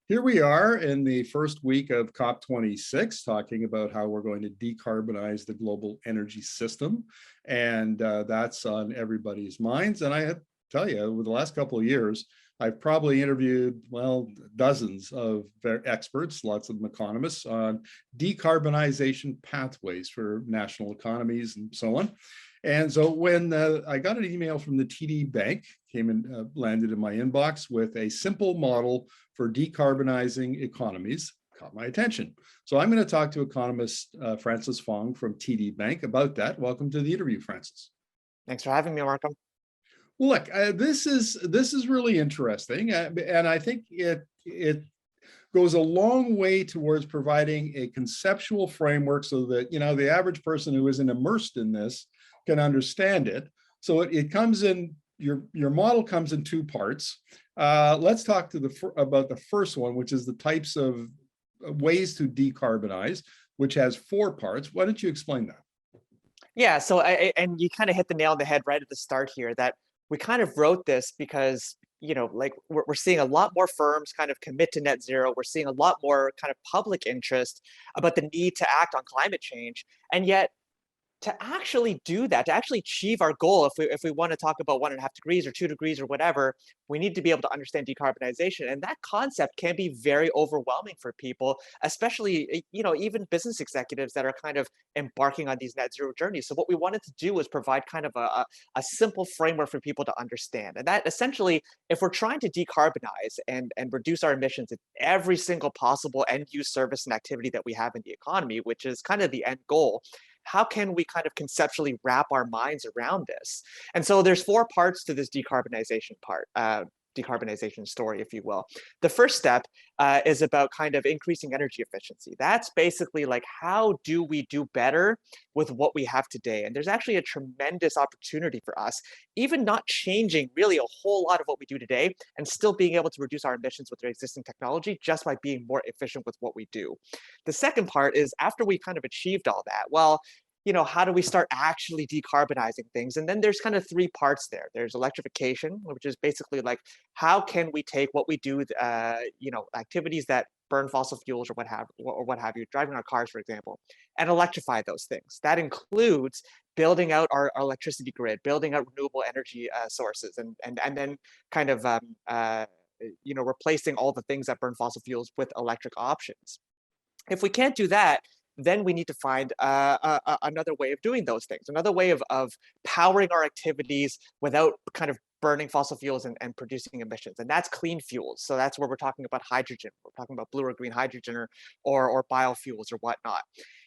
Here we are in the first week of COP26, talking about how we're going to decarbonize the global energy system. And that's on everybody's minds. And I have to tell you, over the last couple of years, I've probably interviewed, well, dozens of experts, lots of them economists, on decarbonization pathways for national economies and so on. And so when I got an email from the TD Bank, came and landed in my inbox with a simple model for decarbonizing economies, caught my attention. So I'm going to talk to economist Francis Fong from TD Bank about that. Welcome to the interview, Francis. Thanks for having me, Markham. Well, look, this is really interesting, and I think it goes a long way towards providing a conceptual framework so that the average person who isn't immersed in this can understand it. So it comes in, your model comes in two parts. Let's talk about the first one, which is the types of ways to decarbonize, which has four parts. Why don't you explain that? Yeah, so and you kind of hit the nail on the head right at the start here, that we kind of wrote this because, like we're seeing a lot more firms kind of commit to net zero. We're seeing a lot more kind of public interest about the need to act on climate change. And yet, to actually do that, to actually achieve our goal, if we want to talk about 1.5 degrees or 2 degrees or whatever, we need to be able to understand decarbonization. And that concept can be very overwhelming for people, especially, even business executives that are kind of embarking on these net zero journeys. So what we wanted to do was provide kind of a simple framework for people to understand. And that essentially, if we're trying to decarbonize and reduce our emissions in every single possible end use service and activity that we have in the economy, which is kind of the end goal, how can we kind of conceptually wrap our minds around this? And so there's four parts to this decarbonization story, if you will. The first step is about kind of increasing energy efficiency. That's basically like, how do we do better with what we have today? And there's actually a tremendous opportunity for us, even not changing really a whole lot of what we do today and still being able to reduce our emissions with our existing technology just by being more efficient with what we do. The second part is, after we kind of achieved all that, well, how do we start actually decarbonizing things? And then there's kind of three parts there. There's electrification, which is basically like, how can we take what we do, activities that burn fossil fuels or what have you, driving our cars, for example, and electrify those things. That includes building out our electricity grid, building out renewable energy sources, and then kind of replacing all the things that burn fossil fuels with electric options. If we can't do that, then we need to find another way of doing those things, another way of powering our activities without kind of burning fossil fuels and producing emissions. And that's clean fuels. So that's where we're talking about hydrogen. We're talking about blue or green hydrogen or biofuels or whatnot.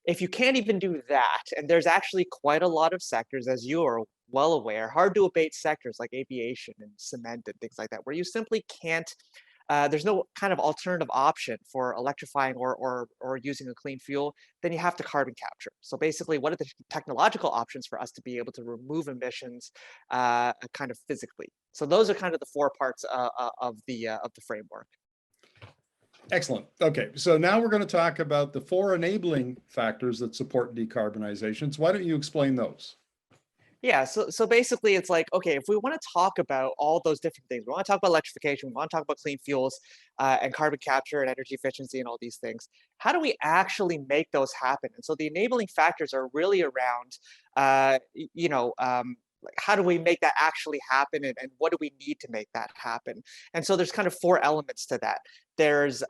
If you can't even do that, and there's actually quite a lot of sectors, as you are well aware, hard to abate sectors like aviation and cement and things like that, where you simply can't there's no kind of alternative option for electrifying or using a clean fuel, then you have to carbon capture. So basically, what are the technological options for us to be able to remove emissions kind of physically? So those are kind of the four parts of the framework. Excellent. Okay, so now we're going to talk about the four enabling factors that support decarbonization. So why don't you explain those? Yeah, so basically it's like, okay, if we want to talk about all those different things, we want to talk about electrification, we want to talk about clean fuels and carbon capture and energy efficiency and all these things, how do we actually make those happen? And so the enabling factors are really around, like, how do we make that actually happen, and what do we need to make that happen? And so there's kind of four elements to that. There's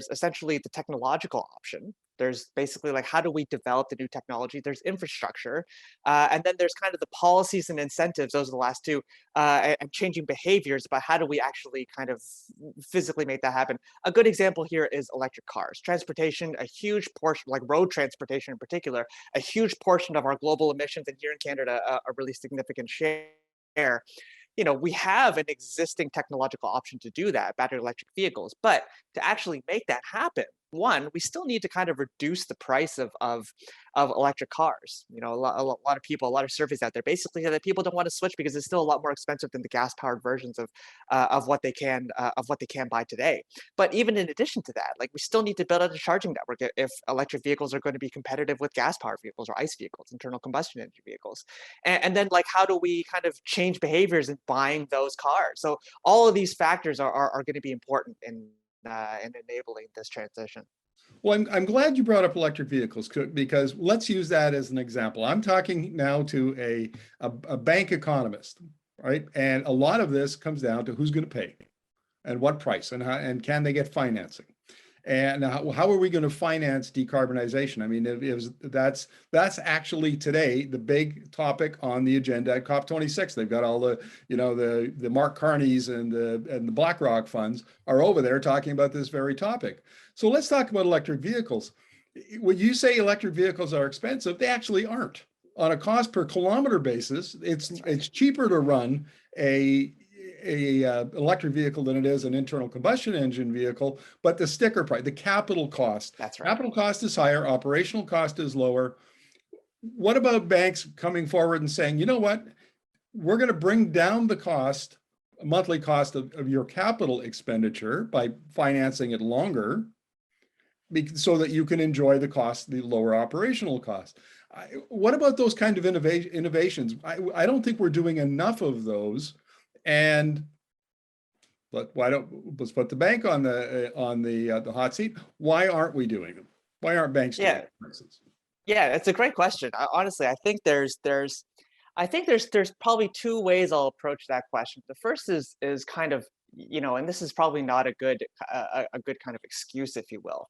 essentially the technological option. There's basically like, how do we develop the new technology? There's infrastructure, and then there's kind of the policies and incentives. Those are the last two, and changing behaviors about how do we actually kind of physically make that happen. A good example here is electric cars, transportation, a huge portion, like road transportation in particular, a huge portion of our global emissions, and here in Canada, a really significant share. We have an existing technological option to do that, battery electric vehicles, but to actually make that happen, one, we still need to kind of reduce the price of electric cars. A lot of people, a lot of surveys out there basically say that people don't want to switch because it's still a lot more expensive than the gas-powered versions of what they can buy today. But even in addition to that, like, we still need to build out a charging network if electric vehicles are going to be competitive with gas-powered vehicles or ICE vehicles, internal combustion engine vehicles. And then, like, how do we kind of change behaviors in buying those cars? So all of these factors are going to be important in enabling this transition. Well, I'm glad you brought up electric vehicles because let's use that as an example. I'm talking now to a bank economist, right? And a lot of this comes down to who's going to pay and what price and can they get financing? And how are we going to finance decarbonization? I mean, that's actually today the big topic on the agenda at COP26. They've got all the, the Mark Carneys and the BlackRock funds are over there talking about this very topic. So let's talk about electric vehicles. When you say electric vehicles are expensive, they actually aren't. On a cost per kilometer basis, it's cheaper to run a electric vehicle than it is an internal combustion engine vehicle, but the sticker price, the capital cost, That's right. Capital cost is higher, operational cost is lower. What about banks coming forward and saying, you know what, we're going to bring down the cost, monthly cost of your capital expenditure by financing it longer, so that you can enjoy the lower operational cost. What about those kind of innovations? I don't think we're doing enough of those. And but let's put the bank on the hot seat. Why aren't we doing them? Why aren't banks doing it, for instance? Yeah, it's a great question. Honestly, I think there's probably two ways I'll approach that question. The first is kind of, and this is probably not a good kind of excuse, if you will.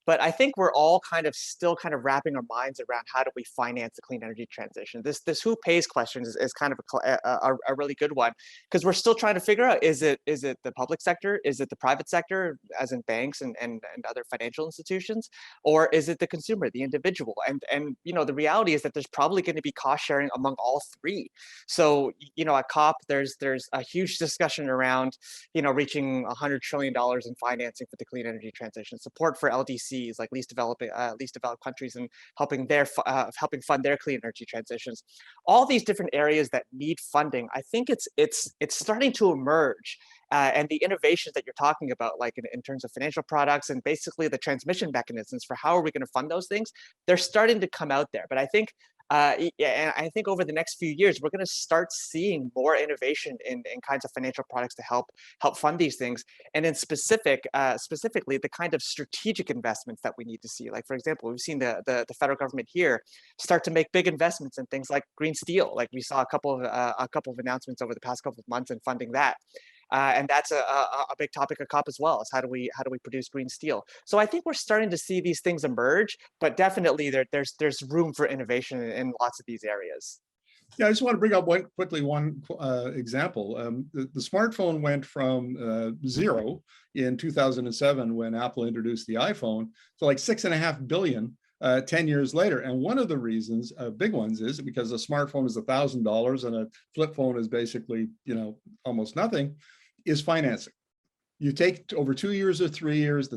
But I think we're all still wrapping our minds around how do we finance the clean energy transition. This who pays question is kind of a really good one, because we're still trying to figure out, is it the public sector, is it the private sector, as in banks and other financial institutions, or is it the consumer, the individual? And the reality is that there's probably going to be cost sharing among all three. So at COP there's a huge discussion around reaching $100 trillion in financing for the clean energy transition, support for LDC, like least developed countries, and helping fund their clean energy transitions. All these different areas that need funding, I think it's starting to emerge. And the innovations that you're talking about, like in terms of financial products and basically the transmission mechanisms for how are we going to fund those things, they're starting to come out there. But I think and I think over the next few years, we're going to start seeing more innovation in kinds of financial products to help fund these things. And in specifically, the kind of strategic investments that we need to see. Like, for example, we've seen the federal government here start to make big investments in things like green steel. Like we saw a couple of announcements over the past couple of months in funding that. And that's a big topic of COP as well, is how do we produce green steel? So I think we're starting to see these things emerge, but definitely there's room for innovation in lots of these areas. Yeah, I just want to bring up one example. The smartphone went from zero in 2007 when Apple introduced the iPhone to like 6.5 billion 10 years later. And one of the reasons, big ones, is because a smartphone is $1,000 and a flip phone is basically, almost nothing, is financing. You take over 2 years or 3 years,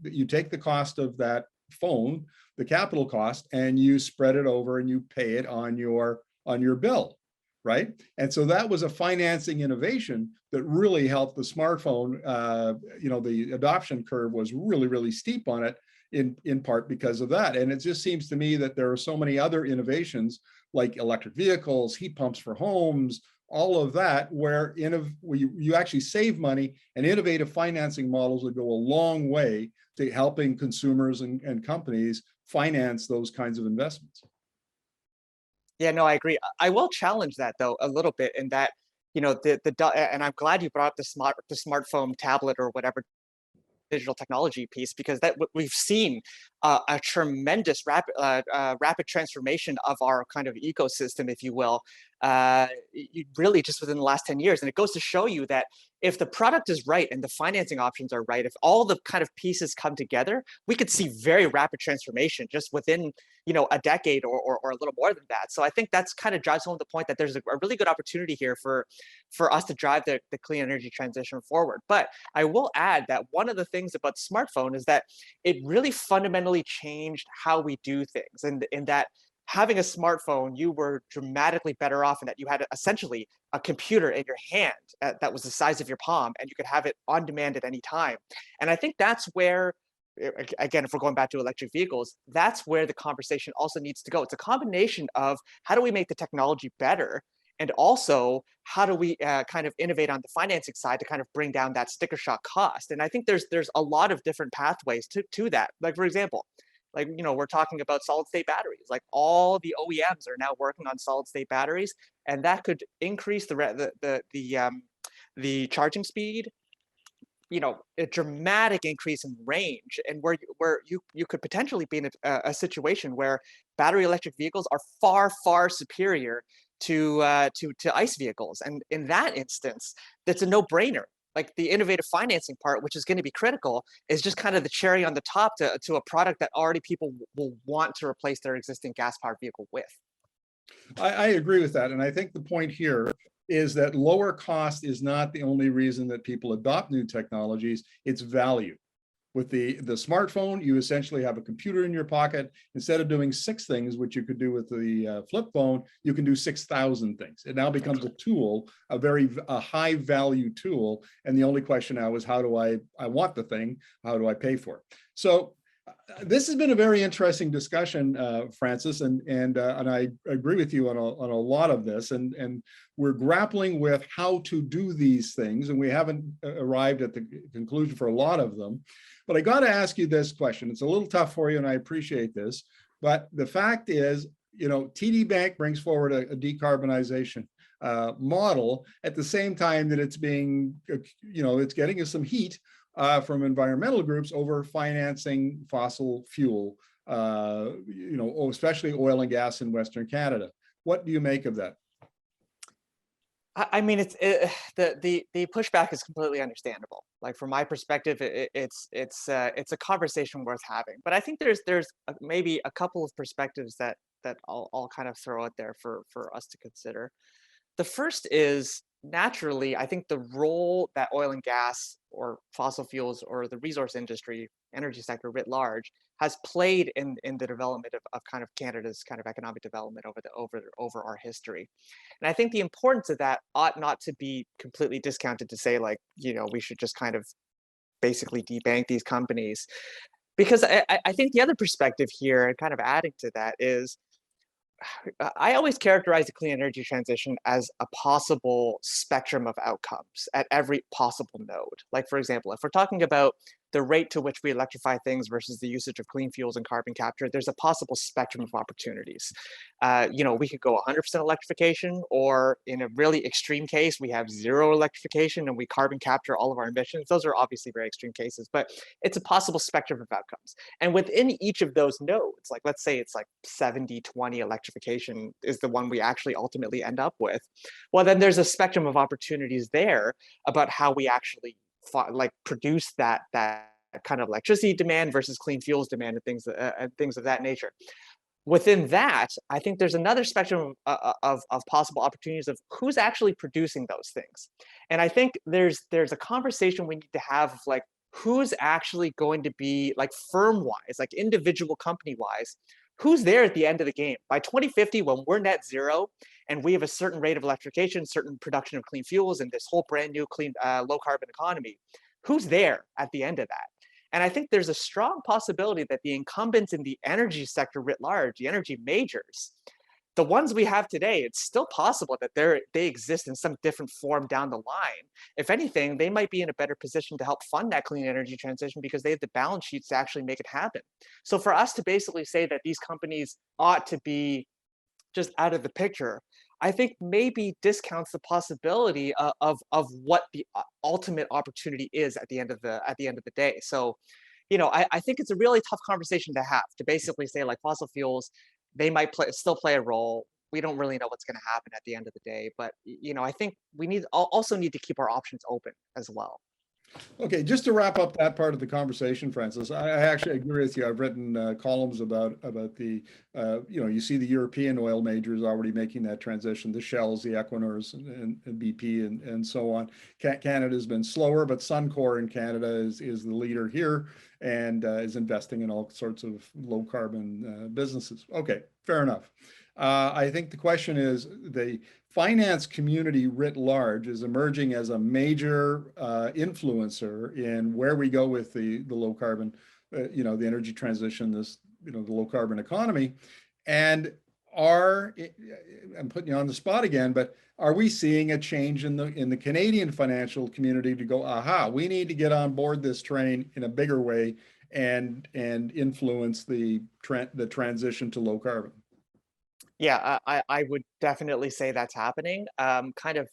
you take the cost of that phone, the capital cost, and you spread it over and you pay it on your bill, right? And so that was a financing innovation that really helped the smartphone. The adoption curve was really, really steep on it, in part because of that. And it just seems to me that there are so many other innovations like electric vehicles, heat pumps for homes, all of that, where you actually save money, and innovative financing models would go a long way to helping consumers and companies finance those kinds of investments. Yeah, no, I agree. I will challenge that though a little bit in that, and I'm glad you brought up the smartphone, tablet, or whatever digital technology piece, because we've seen a tremendous rapid transformation of our kind of ecosystem, if you will, really just within the last 10 years. And it goes to show you that if the product is right and the financing options are right, if all the kind of pieces come together, we could see very rapid transformation just within a decade or a little more than that. So I think that's kind of drives home the point that there's a really good opportunity here for us to drive the clean energy transition forward. But I will add that one of the things about the smartphone is that it really fundamentally changed how we do things, and in that having a smartphone, you were dramatically better off in that you had essentially a computer in your hand that was the size of your palm, and you could have it on demand at any time. And I think that's where, again, if we're going back to electric vehicles, that's where the conversation also needs to go. It's a combination of how do we make the technology better, And also, how do we kind of innovate on the financing side to kind of bring down that sticker shock cost? And I think there's a lot of different pathways to that. Like, for example, like, we're talking about solid state batteries. Like, all the OEMs are now working on solid state batteries, and that could increase the charging speed, a dramatic increase in range, and where you could potentially be in a situation where battery electric vehicles are far superior to ICE vehicles. And in that instance, that's a no-brainer. Like, the innovative financing part, which is going to be critical, is just kind of the cherry on the top to a product that already people will want to replace their existing gas-powered vehicle with. I agree with that. And I think the point here is that lower cost is not the only reason that people adopt new technologies, it's value. With the smartphone, you essentially have a computer in your pocket. Instead of doing 6 things, which you could do with the flip phone, you can do 6,000 things. It now becomes a tool, a high value tool. And the only question now is, how do I want the thing? How do I pay for it? So this has been a very interesting discussion, Francis, and I agree with you on a lot of this, and we're grappling with how to do these things, and we haven't arrived at the conclusion for a lot of them. But I got to ask you this question. It's a little tough for you, and I appreciate this, but the fact is, TD Bank brings forward a decarbonization model at the same time that it's being, it's getting us some heat from environmental groups over financing fossil fuel, especially oil and gas in Western Canada. What do you make of that? I mean, the pushback is completely understandable. Like, from my perspective, it's a conversation worth having. But I think there's maybe a couple of perspectives that I'll kind of throw out there for us to consider. The first is, naturally, I think the role that oil and gas or fossil fuels or the resource industry, energy sector writ large, has played in the development of kind of Canada's kind of economic development over our history. And I think the importance of that ought not to be completely discounted to say, like, we should just kind of basically debank these companies. Because I think the other perspective here, and kind of adding to that, is I always characterize the clean energy transition as a possible spectrum of outcomes at every possible node. Like, for example, if we're talking about the rate to which we electrify things versus the usage of clean fuels and carbon capture, there's a possible spectrum of opportunities. We could go 100% electrification, or in a really extreme case, we have zero electrification and we carbon capture all of our emissions. Those are obviously very extreme cases, but it's a possible spectrum of outcomes. And within each of those nodes, like, let's say it's like 70-20 electrification is the one we actually ultimately end up with. Well, then there's a spectrum of opportunities there about how we actually produce that kind of electricity demand versus clean fuels demand, and things of that nature. Within that, I think there's another spectrum of possible opportunities of who's actually producing those things. And I think there's a conversation we need to have of, like, who's actually going to be, like, firm-wise, like individual company-wise, who's there at the end of the game. By 2050, when we're net zero and we have a certain rate of electrification, certain production of clean fuels, and this whole brand new clean, low carbon economy, who's there at the end of that? And I think there's a strong possibility that the incumbents in the energy sector writ large, the energy majors, the ones we have today, it's still possible that they exist in some different form down the line. If anything, they might be in a better position to help fund that clean energy transition because they have the balance sheets to actually make it happen. So for us to basically say that these companies ought to be just out of the picture, I think maybe discounts the possibility of what the ultimate opportunity is at the end of the day. So, I think it's a really tough conversation to have, to basically say, like, fossil fuels, they might still play a role. We don't really know what's going to happen at the end of the day, but I think we also need to keep our options open as well. Okay, just to wrap up that part of the conversation, Francis, I actually agree with you. I've written columns about the, you see the European oil majors already making that transition, the Shells, the Equinors, and BP, and so on. Canada's been slower, but Suncor in Canada is the leader here and is investing in all sorts of low carbon businesses. Okay, fair enough. I think the question is, the finance community writ large is emerging as a major influencer in where we go with the low carbon, the energy transition, the low carbon economy. And I'm putting you on the spot again, but are we seeing a change in the Canadian financial community to go, aha, we need to get on board this train in a bigger way and influence the transition to low carbon? Yeah, I would definitely say that's happening. Kind of,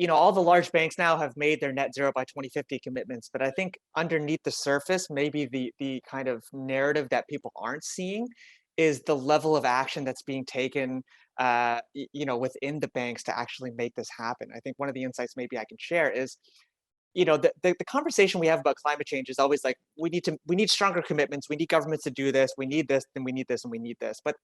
all the large banks now have made their net zero by 2050 commitments, but I think underneath the surface, maybe the kind of narrative that people aren't seeing is the level of action that's being taken, within the banks to actually make this happen. I think one of the insights maybe I can share is the conversation we have about climate change is always like we need stronger commitments, we need governments to do this, we need this, and we need this, and we need this. But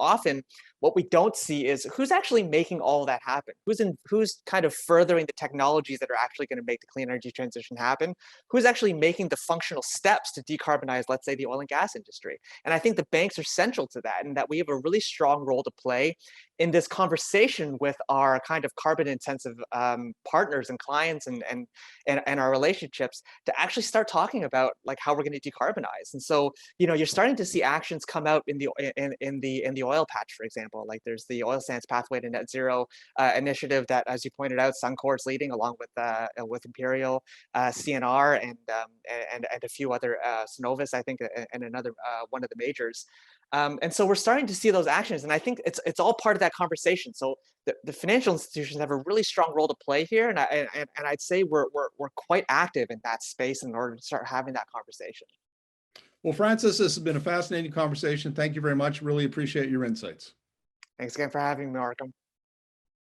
often what we don't see is who's actually making all of that happen, who's kind of furthering the technologies that are actually going to make the clean energy transition happen, who's actually making the functional steps to decarbonize, let's say, the oil and gas industry. And I think the banks are central to that, and that we have a really strong role to play in this conversation with our kind of carbon intensive partners and clients and our relationships to actually start talking about like how we're going to decarbonize. And so, you're starting to see actions come out in the oil patch, for example. Like there's the oil sands pathway to net zero initiative that, as you pointed out, Suncor's leading along with Imperial, CNR, and a few other Synovus, I think, and another one of the majors. And so we're starting to see those actions, and I think it's all part of that conversation. So the financial institutions have a really strong role to play here, and I'd say we're quite active in that space in order to start having that conversation. Well, Francis, this has been a fascinating conversation. Thank you very much. Really appreciate your insights. Thanks again for having me, Markham.